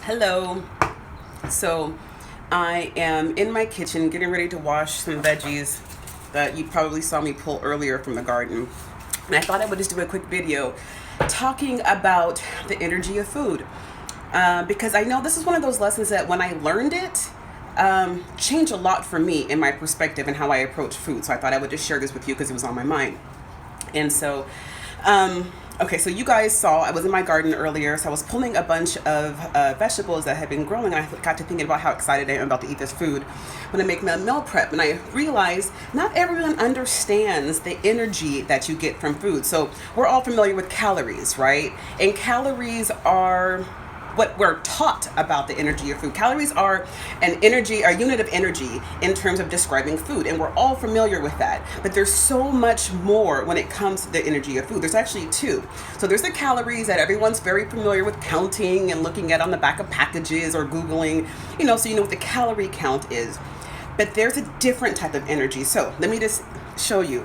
Hello. So I am in my kitchen getting ready to wash some veggies that you probably saw me pull earlier from the garden. And I thought I would just do a quick video talking about the energy of food. Because I know this is one of those lessons that when I learned it, changed a lot for me in my perspective and how I approach food. So I thought I would just share this with you because it was on my mind. And so, okay, so you guys saw I was in my garden earlier, so I was pulling a bunch of vegetables that had been growing, and I got to thinking about how excited I am about to eat this food when I make my meal prep. And I realized not everyone understands the energy that you get from food. So we're all familiar with calories, right? And calories are what we're taught about the energy of food. Calories are a unit of energy in terms of describing food, and we're all familiar with that. But there's so much more when it comes to the energy of food. There's actually two. So there's the calories that everyone's very familiar with counting and looking at on the back of packages or Googling, so you know what the calorie count is. But there's a different type of energy. So let me just show you.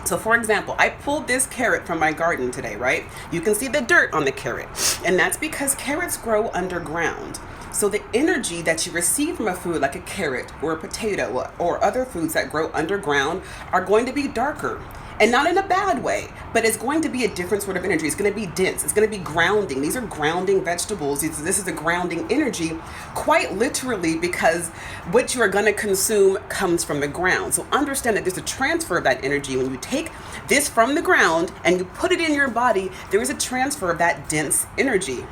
So for example, I pulled this carrot from my garden today, right? You can see the dirt on the carrot. And that's because carrots grow underground. So the energy that you receive from a food like a carrot or a potato or other foods that grow underground are going to be darker. And not in a bad way, but it's going to be a different sort of energy. It's going to be dense. It's going to be grounding. These are grounding vegetables. This is a grounding energy, quite literally, because what you are going to consume comes from the ground. So understand that there's a transfer of that energy. When you take this from the ground and you put it in your body, there is a transfer of that dense energy.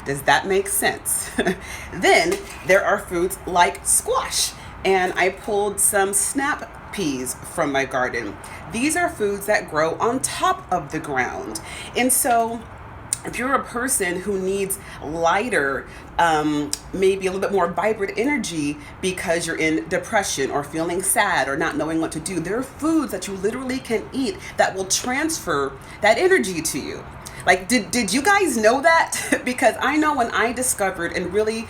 Does that make sense? Then there are foods like squash. And I pulled some snap peas from my garden. These are foods that grow on top of the ground. And so if you're a person who needs lighter, maybe a little bit more vibrant energy because you're in depression or feeling sad or not knowing what to do, there are foods that you literally can eat that will transfer that energy to you. Like, did you guys know that? Because I know when I discovered and really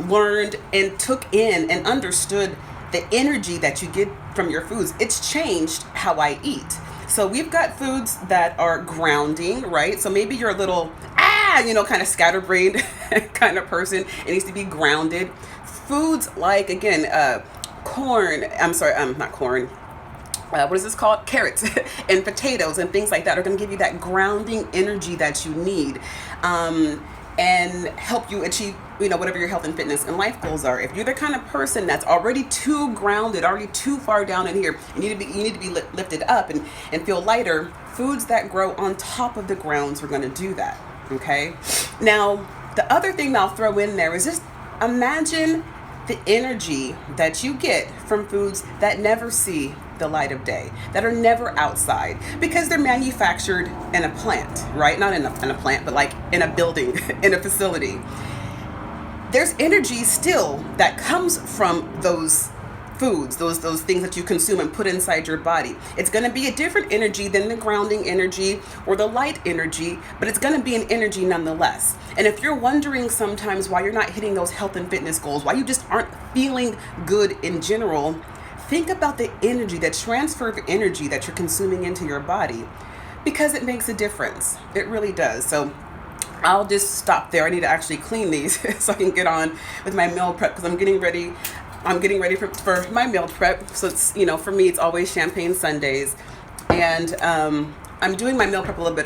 learned and took in and understood the energy that you get from your foods, it's changed how I eat. So we've got foods that are grounding, right? So maybe you're a little, kind of scatterbrained kind of person. It needs to be grounded. Foods like, again, corn, not corn. What is this called? Carrots and potatoes and things like that are going to give you that grounding energy that you need. And help you achieve, whatever your health and fitness and life goals are. If you're the kind of person that's already too grounded, already too far down in here, you need to be lifted up and feel lighter, foods that grow on top of the grounds are going to do that, okay? Now, the other thing I'll throw in there is just imagine the energy that you get from foods that never see the light of day, that are never outside, because they're manufactured in a plant, right? Not in a plant, but like in a building, in a facility. There's energy still that comes from those foods, those things that you consume and put inside your body. It's going to be a different energy than the grounding energy or the light energy, but it's going to be an energy nonetheless. And if you're wondering sometimes why you're not hitting those health and fitness goals, why you just aren't feeling good in general, think about the energy, the transfer of energy that you're consuming into your body, because it makes a difference. It really does. So I'll just stop there. I need to actually clean these so I can get on with my meal prep, because I'm getting ready for my meal prep. So it's, for me, it's always champagne Sundays. And I'm doing my meal prep a little bit